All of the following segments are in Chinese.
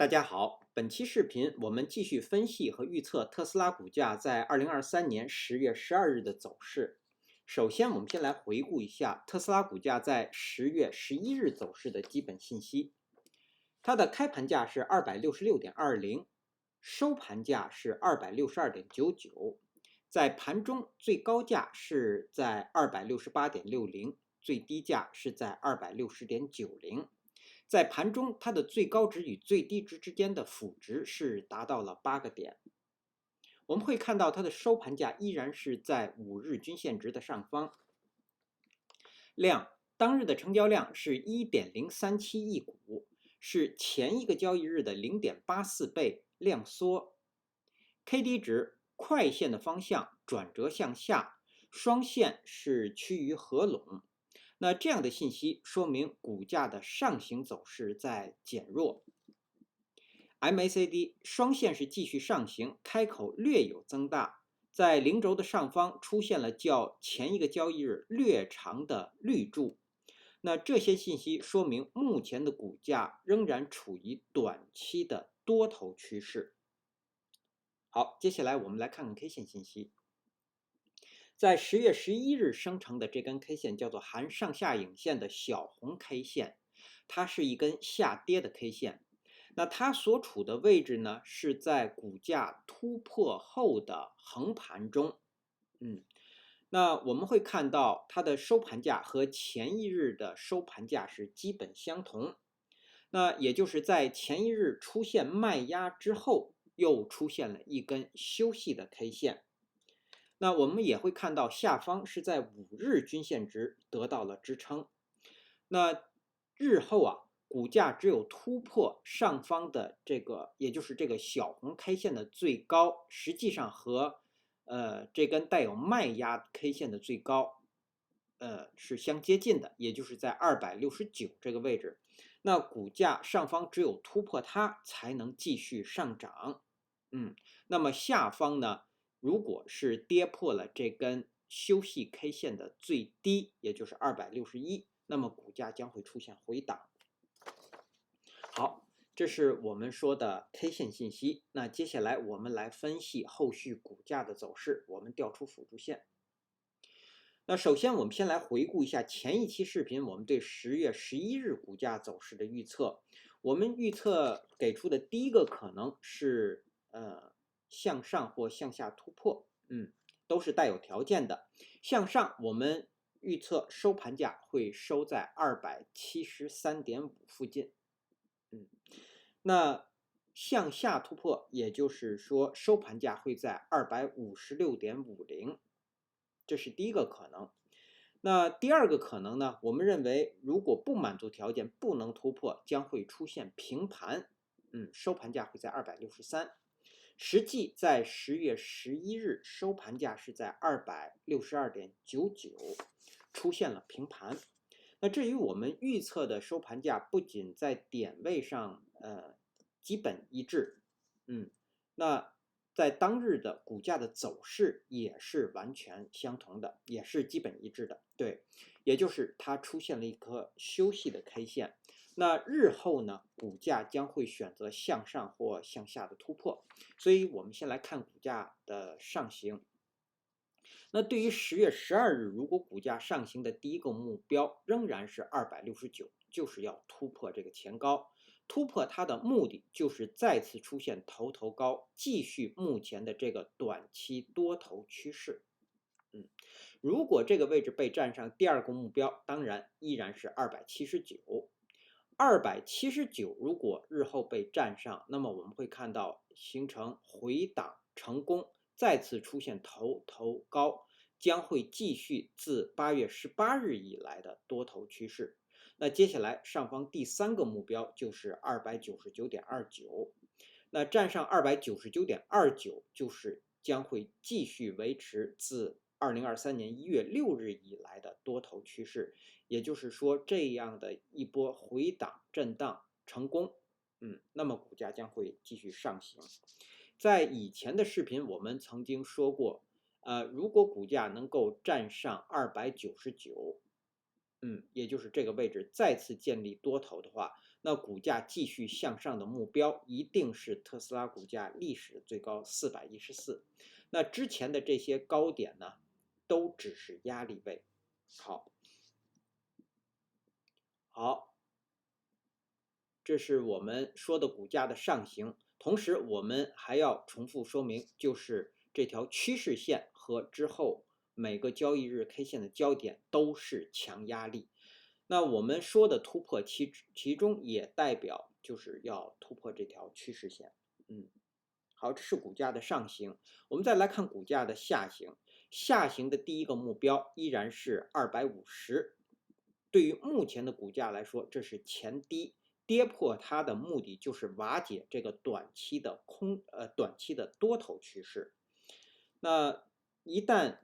大家好，本期视频我们继续分析和预测特斯拉股价在2023年10月12日的走势。首先，我们先来回顾一下特斯拉股价在10月11日走势的基本信息。它的开盘价是266.20，收盘价是262.99，在盘中最高价是在268.60，最低价是在260.90。在盘中，它的最高值与最低值之间的负值是达到了8个点。我们会看到它的收盘价依然是在5日均线值的上方。当日的成交量是 1.037 亿股，是前一个交易日的 0.84 倍量缩。KD 值快线的方向转折向下，双线是趋于合拢。那这样的信息说明股价的上行走势在减弱。MACD 双线是继续上行，开口略有增大，在零轴的上方出现了较前一个交易日略长的绿柱。那这些信息说明目前的股价仍然处于短期的多头趋势。好，接下来我们来看看 K 线信息。在10月11日生成的这根 K 线叫做含上下影线的小红 K 线，它是一根下跌的 K 线。那它所处的位置呢，是在股价突破后的横盘中。那我们会看到它的收盘价和前一日的收盘价是基本相同。那也就是在前一日出现卖压之后，又出现了一根休息的 K 线。那我们也会看到下方是在5日均线值得到了支撑。那日后股价只有突破上方的这个，也就是这个小红 K 线的最高，实际上和这根带有卖压 K 线的最高是相接近的，也就是在269这个位置。那股价上方只有突破它才能继续上涨。那么下方呢，如果是跌破了这根休息 K 线的最低，也就是261，那么股价将会出现回档。好，这是我们说的 K 线信息。那接下来我们来分析后续股价的走势。我们调出辅助线。那首先我们先来回顾一下前一期视频我们对10月11日股价走势的预测。我们预测给出的第一个可能是向上或向下突破，都是带有条件的。向上我们预测收盘价会收在273.5附近。那向下突破，也就是说收盘价会在256.50，这是第一个可能。那第二个可能呢，我们认为如果不满足条件不能突破，将会出现平盘，收盘价会在263。实际在10月11日收盘价是在262.99，出现了平盘。那至于我们预测的收盘价不仅在点位上基本一致，那在当日的股价的走势也是完全相同的，也是基本一致的。对，也就是它出现了一颗休息的 K 线。那日后呢，股价将会选择向上或向下的突破。所以我们先来看股价的上行。那对于10月12日，如果股价上行的第一个目标仍然是269，就是要突破这个前高。突破它的目的就是再次出现头高，继续目前的这个短期多头趋势。如果这个位置被站上，第二个目标当然依然是279。279如果日后被站上，那么我们会看到形成回档成功，再次出现头高，将会继续自8月18日以来的多头趋势。那接下来上方第三个目标就是299.29，那站上299.29就是将会继续维持自2023年1月6日以来的多头趋势。也就是说，这样的一波回档震荡成功，那么股价将会继续上行。在以前的视频我们曾经说过，如果股价能够站上299，也就是这个位置再次建立多头的话，那股价继续向上的目标一定是特斯拉股价历史最高414。那之前的这些高点呢，都只是压力位。好，这是我们说的股价的上行。同时，我们还要重复说明，就是这条趋势线和之后每个交易日 K 线的焦点都是强压力。那我们说的突破其中也代表就是要突破这条趋势线。好，这是股价的上行。我们再来看股价的下行。下行的第一个目标依然是250。对于目前的股价来说，这是前低，跌破它的目的就是瓦解这个短期的多头趋势。那一旦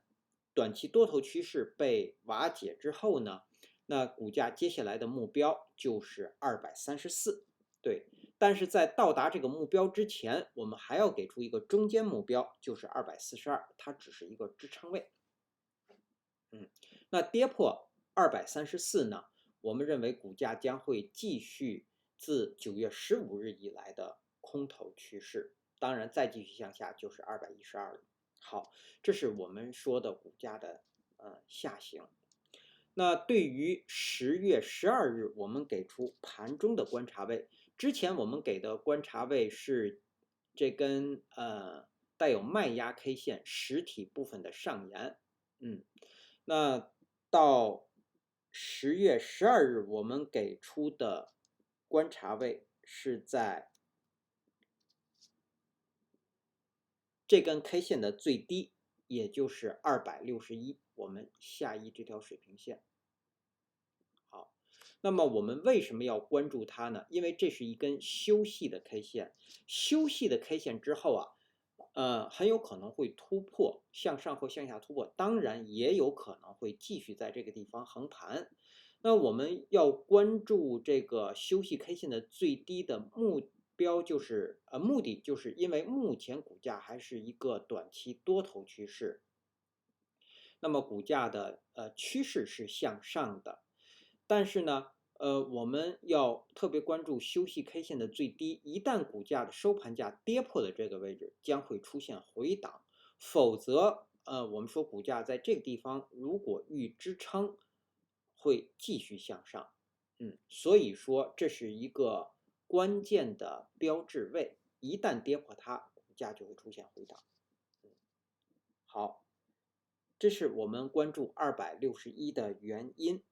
短期多头趋势被瓦解之后呢，那股价接下来的目标就是234。对，但是在到达这个目标之前，我们还要给出一个中间目标，就是242，它只是一个支撑位。那跌破234呢，我们认为股价将会继续自9月15日以来的空头趋势，当然再继续向下就是212了。好，这是我们说的股价的下行。那对于10月12日，我们给出盘中的观察位。之前我们给的观察位是这根带有卖压 K 线实体部分的上沿。那到10月12日，我们给出的观察位是在这根 K 线的最低，也就是261，我们下移这条水平线。好，那么我们为什么要关注它呢？因为这是一根休息的 K 线，休息的 K 线之后很有可能会突破，向上或向下突破，当然也有可能会继续在这个地方横盘。那我们要关注这个休息 K 线的最低的目标就是目的就是因为目前股价还是一个短期多头趋势，那么股价的趋势是向上的，但是呢，我们要特别关注休息 K 线的最低，一旦股价的收盘价跌破了这个位置，将会出现回档，否则我们说股价在这个地方如果遇支撑，会继续向上。所以说这是一个关键的标志位，一旦跌破它，股价就会出现回档。好，这是我们关注261的原因。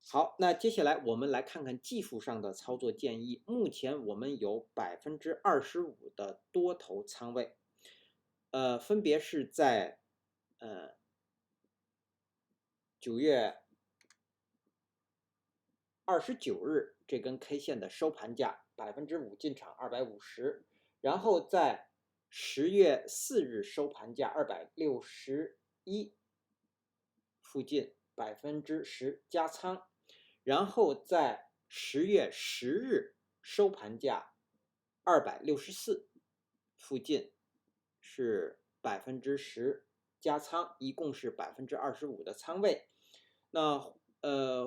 好，那接下来我们来看看技术上的操作建议。目前我们有25%的多头仓位，分别是在9月29日这根 K 线的收盘价5%进场250，然后在10月4日收盘价261附近10%加仓。然后在10月10日收盘价264附近是10%加仓，一共是25%的仓位。那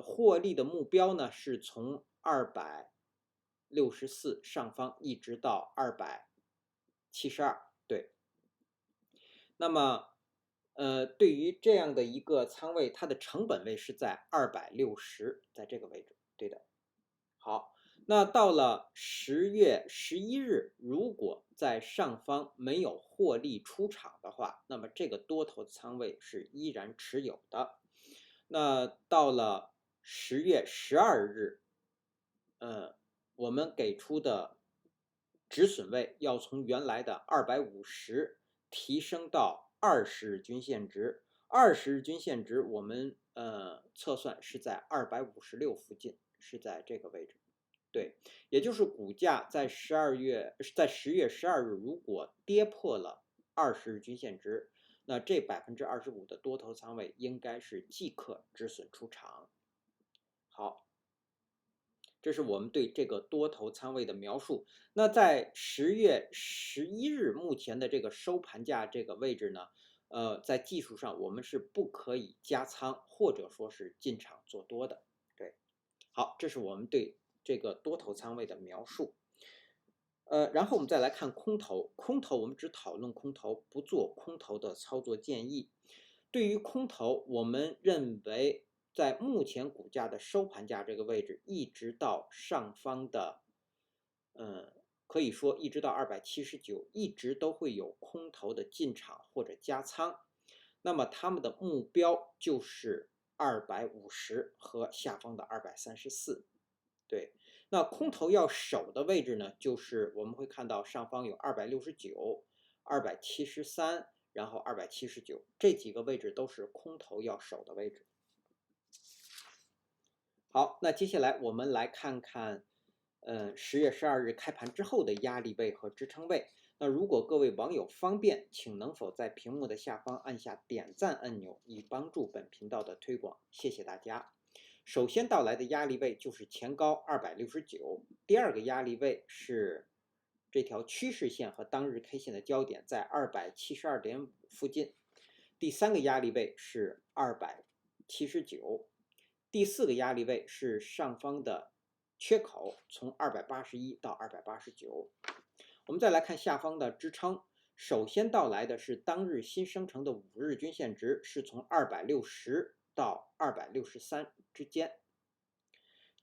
获利的目标呢是从264上方一直到272。对，那么对于这样的一个仓位，它的成本位是在260，在这个位置。对的。好，那到了10月11日，如果在上方没有获利出场的话，那么这个多头仓位是依然持有的。那到了10月12日，我们给出的止损位要从原来的250提升到20日均线值。20日均线值我们测算是在256附近，是在这个位置。对，也就是股价在10月12日如果跌破了20日均线值，那这25%的多头仓位应该是即刻止损出场。好，这是我们对这个多头仓位的描述。那在10月11日目前的这个收盘价这个位置呢，在技术上我们是不可以加仓或者说是进场做多的。对，好，这是我们对这个多头仓位的描述。然后我们再来看空头，空头我们只讨论空头，不做空头的操作建议。对于空头，我们认为在目前股价的收盘价这个位置，一直到上方的，可以说一直到279，一直都会有空头的进场或者加仓。那么他们的目标就是250和下方的234。对，那空头要守的位置呢，就是我们会看到上方有269、273，然后279，这几个位置都是空头要守的位置。好，那接下来我们来看看，10月12日开盘之后的压力位和支撑位。那如果各位网友方便，请能否在屏幕的下方按下点赞按钮，以帮助本频道的推广，谢谢大家。首先到来的压力位就是前高269，第二个压力位是这条趋势线和当日 K 线的交点在272.5附近，第三个压力位是279，第四个压力位是上方的缺口，从281到289。我们再来看下方的支撑，首先到来的是当日新生成的5日均线值，是从260到263之间。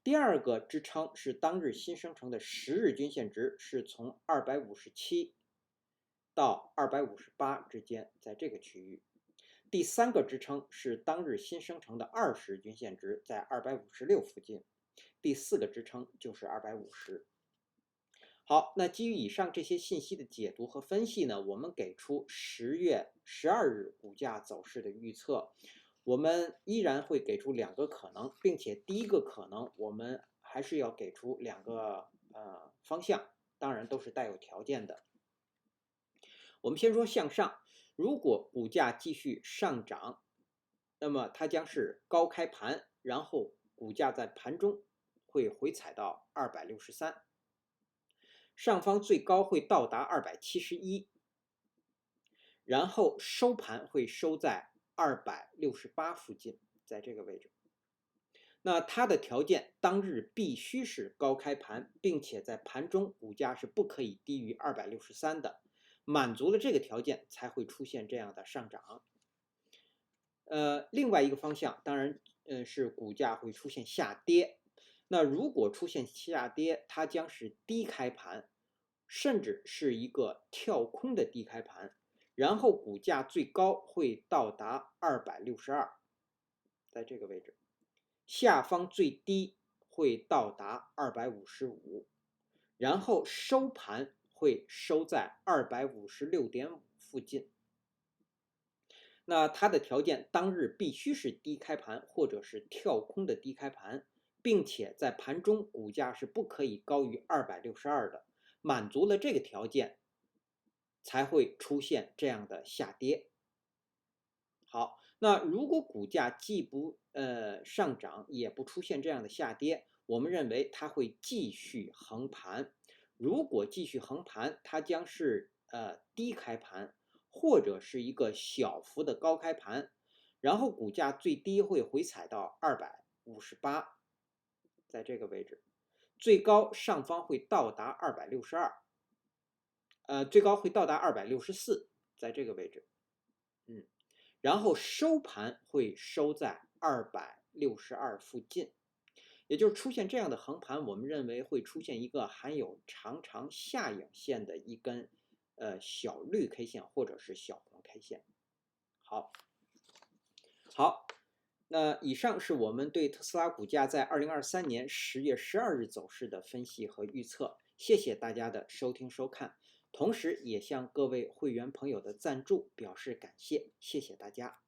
第二个支撑是当日新生成的10日均线值，是从257到258之间，在这个区域。第三个支撑是当日新生成的20日均线值，在256附近。第四个支撑就是250。好，那基于以上这些信息的解读和分析呢，我们给出10月12日股价走势的预测。我们依然会给出2个可能，并且第一个可能我们还是要给出2个方向，当然都是带有条件的。我们先说向上，如果股价继续上涨，那么它将是高开盘，然后股价在盘中会回踩到263，上方最高会到达271，然后收盘会收在268附近，在这个位置。那它的条件当日必须是高开盘，并且在盘中股价是不可以低于263的，满足了这个条件才会出现这样的上涨。另外一个方向当然是股价会出现下跌。那如果出现下跌，它将是低开盘，甚至是一个跳空的低开盘，然后股价最高会到达262，在这个位置，下方最低会到达255，然后收盘会收在256.5附近。那它的条件当日必须是低开盘或者是跳空的低开盘，并且在盘中股价是不可以高于262的，满足了这个条件才会出现这样的下跌。好，那如果股价既不上涨，也不出现这样的下跌，我们认为它会继续横盘。如果继续横盘，它将是低开盘，或者是一个小幅的高开盘，然后股价最低会回踩到258，在这个位置，最高上方会到达262，最高会到达264，在这个位置，然后收盘会收在262附近，也就是出现这样的横盘，我们认为会出现一个含有长长下影线的一根小绿 K 线或者是小红 K 线。好，那以上是我们对特斯拉股价在2023年10月12日走势的分析和预测，谢谢大家的收听收看，同时也向各位会员朋友的赞助表示感谢，谢谢大家。